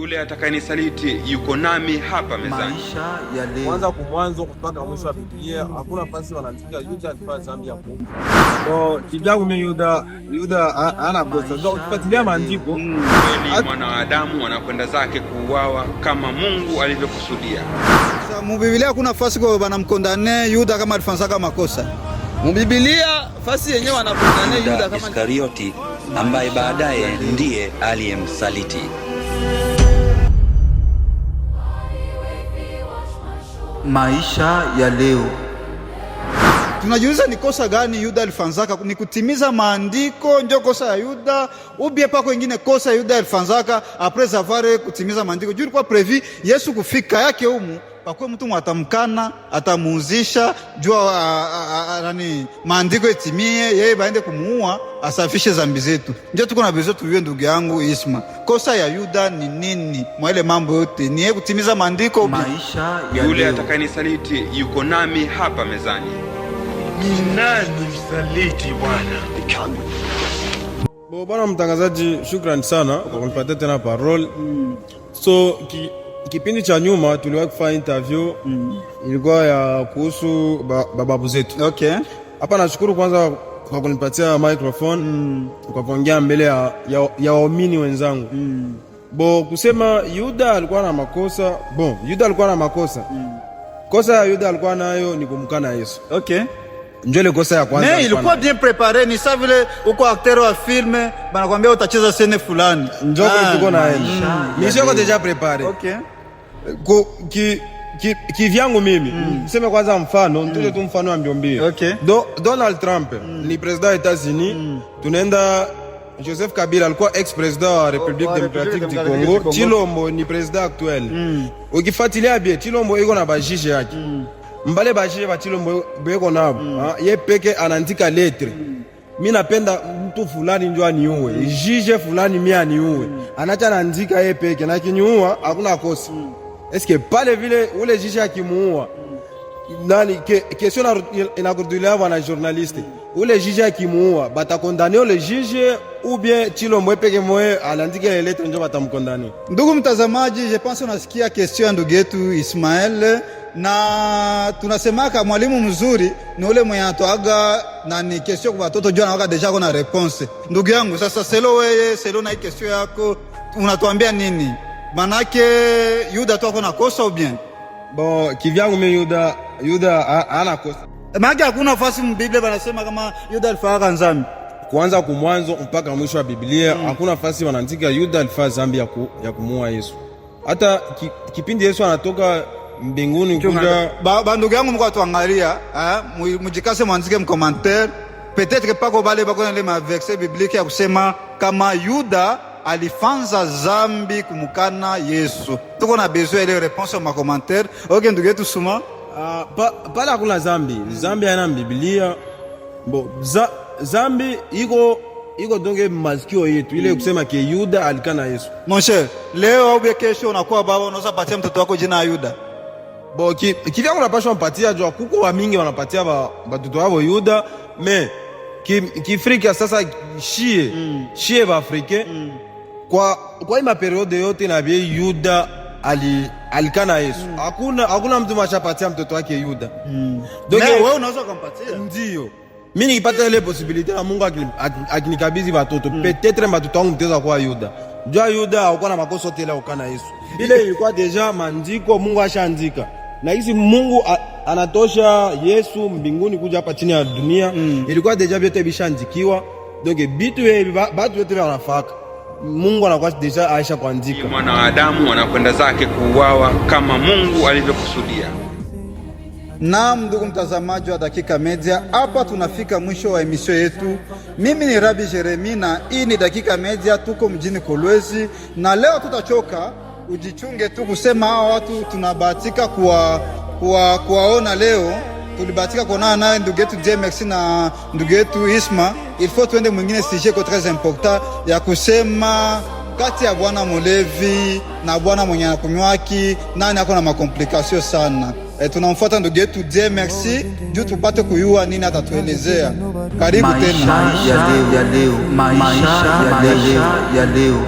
Yule atakayenisaliti yuko nami hapa mezani. Maisha ya leo. Kwanza kumwanzo mpaka mwisho wa Biblia hakuna nafasi wanaandika Yuda alifanya dhambi ya Mungu. So kivyangu mimi Yuda ana kosa. Ndio ukifuatilia maandiko kweli mwana wa Adamu anakwenda zake kuuawa kama Mungu alivyokusudia. Sasa mu Biblia hakuna nafasi kwa banamkondane Yuda kama alifanya makosa. Mu Biblia fasi yenyewe wanakondane Yuda kama Iskarioti ambaye baadaye ndiye aliyemsaliti. Maisha ya leo. Tunajiuliza ni kosa gani Yuda alifanzaka? Ni kutimiza maandiko ndio kosa ya Yuda? Ubie pako wengine kosa ya Yuda alifanzaka après avoir kutimiza maandiko? Juu kwa prevu Yesu kufika yake humu pakwe mtu mwatamkana atamuuzisha jua nani maandiko etimie yeye baende kumuua asafishe zambi zetu. Ndio tuko na bezo tuwe ndugu yangu Isma. Kosa ya Yuda ni nini? Mwele mambo yote ni yeye kutimiza maandiko. Maisha ya yule atakayenisaliti yuko nami hapa mezani. Ni nani msaliti Bwana? Bwana mtangazaji, shukrani sana kwa kunipatia tena parole. So kipindi cha nyuma tuliwahi kufanya interview ilikuwa ya kuhusu babu zetu. Okay. Hapa nashukuru kwanza kwa kunipatia microphone kwa kuongea mbele ya waumini wenzangu. Kusema Yuda alikuwa na makosa. Yuda alikuwa na makosa. Kosa ya Yuda alikuwa nayo ni kumkana Yesu. Okay. Ndio ile kosa ya kwanza. Mais ilikuwa bien préparé, ni ça vile uko acteur wa filme banakwambia utacheza scene fulani. Ndio tuko na yeye. Mimi sio deja préparé. Okay. Kivyangu mimi niseme kwanza mfano ndio tu mfano wa mbiombio. Okay. Donald Trump ni president wa Etats-Unis. Tunaenda Joseph Kabila alikuwa ex-president wa Republique Democratique du Congo. Chilombo ni president actuel. Ukifuatilia bien Chilombo iko na bajije yake. Mbale bajije ba Chilombo beko nabo. Ye peke anaandika lettre. Mimi napenda mtu fulani njoo aniue. Jije fulani mimi aniue. Anacha anaandika ye peke na kinyua hakuna kosa. Eske pale vile ule jiji akimuua nani question inakurudilia wana journaliste ule jiji akimuua batakondane ule jiji ou bien Chilombo peke moe anaandika ile lettre ndio batamkondane. Ndugu mtazamaji, je pense unasikia question ya ndugu yetu Ismael, na tunasemaka mwalimu mzuri ni ule mwenye atoaga na ni question kwa watoto jua na deja kuna response. Ndugu yangu sasa selo wewe selo na hii question yako unatuambia nini? Manake Yuda tu akona kosa ou bien? Kivyangu mimi Yuda ana kosa. Manake hakuna nafasi mbiblia banasema kama Yuda alifanya dhambi. Kuanza kumwanzo mpaka mwisho wa Biblia hakuna nafasi wanaandika Yuda alifanya dhambi ya kumuua Yesu. Hata kipindi Yesu anatoka mbinguni kuja ndugu yangu mko tuangalia, mujikase mwandike mkommentaire. Peut-être que pako bale bako na ile verset biblique ya kusema kama Yuda alifanza zambi kumukana Yesu. Tuko na besoin ile réponse ma commentaire. Okay ndugu yetu Suma. Pala hakuna zambi. Zambi haina Biblia. Zambi iko donge masikio yetu ile kusema ke Yuda alikana Yesu. Mon cher, leo au kesho unakuwa baba unaweza patia mtoto wako jina Yuda. Kivyangu unapaswa mpatia jua kuko wa mingi wanapatia watoto wao Yuda, mais kifrika sasa shie ba Afrika kwa hii periode yote na bie Yuda alikana Yesu. Hakuna mtu mashapatia mtoto wake Yuda. Donc wewe unaweza kumpatia. Ndio. Mimi nikipata ile possibility na Mungu akinikabidhi watoto, peut-être watoto wangu mteza kwa Yuda. Jua Yuda hakuwa na makosa yote ile ukana Yesu. Ile ilikuwa deja maandiko Mungu ashaandika. Na hizi Mungu anatosha Yesu mbinguni kuja hapa chini ya dunia. Ilikuwa deja vyote bishaandikiwa. Donc bitu batu yote wanafaka. Mungu anakuwa deja aisha kuandika. Mwana wa Adamu anakwenda zake kuuawa kama Mungu alivyokusudia. Naam, ndugu mtazamaji wa Dakika Media, hapa tunafika mwisho wa emission yetu. Mimi ni Rabi Jeremy na hii ni Dakika Media, tuko mjini Kolwezi na leo tutachoka. Ujichunge tu kusema hawa watu tunabahatika kuwaona leo. Tulibahatika kuonana naye ndugu yetu DMX na ndugu yetu Isma. Il faut tuende mwingine sujet ko très important ya kusema kati ya bwana Molevi na bwana mwenye anakunywaki nani ako na makomplikasio sana. Tunamfuata ndugu yetu DMX juu tupate kuyua nini atatuelezea. Karibu tena. Maisha ya leo.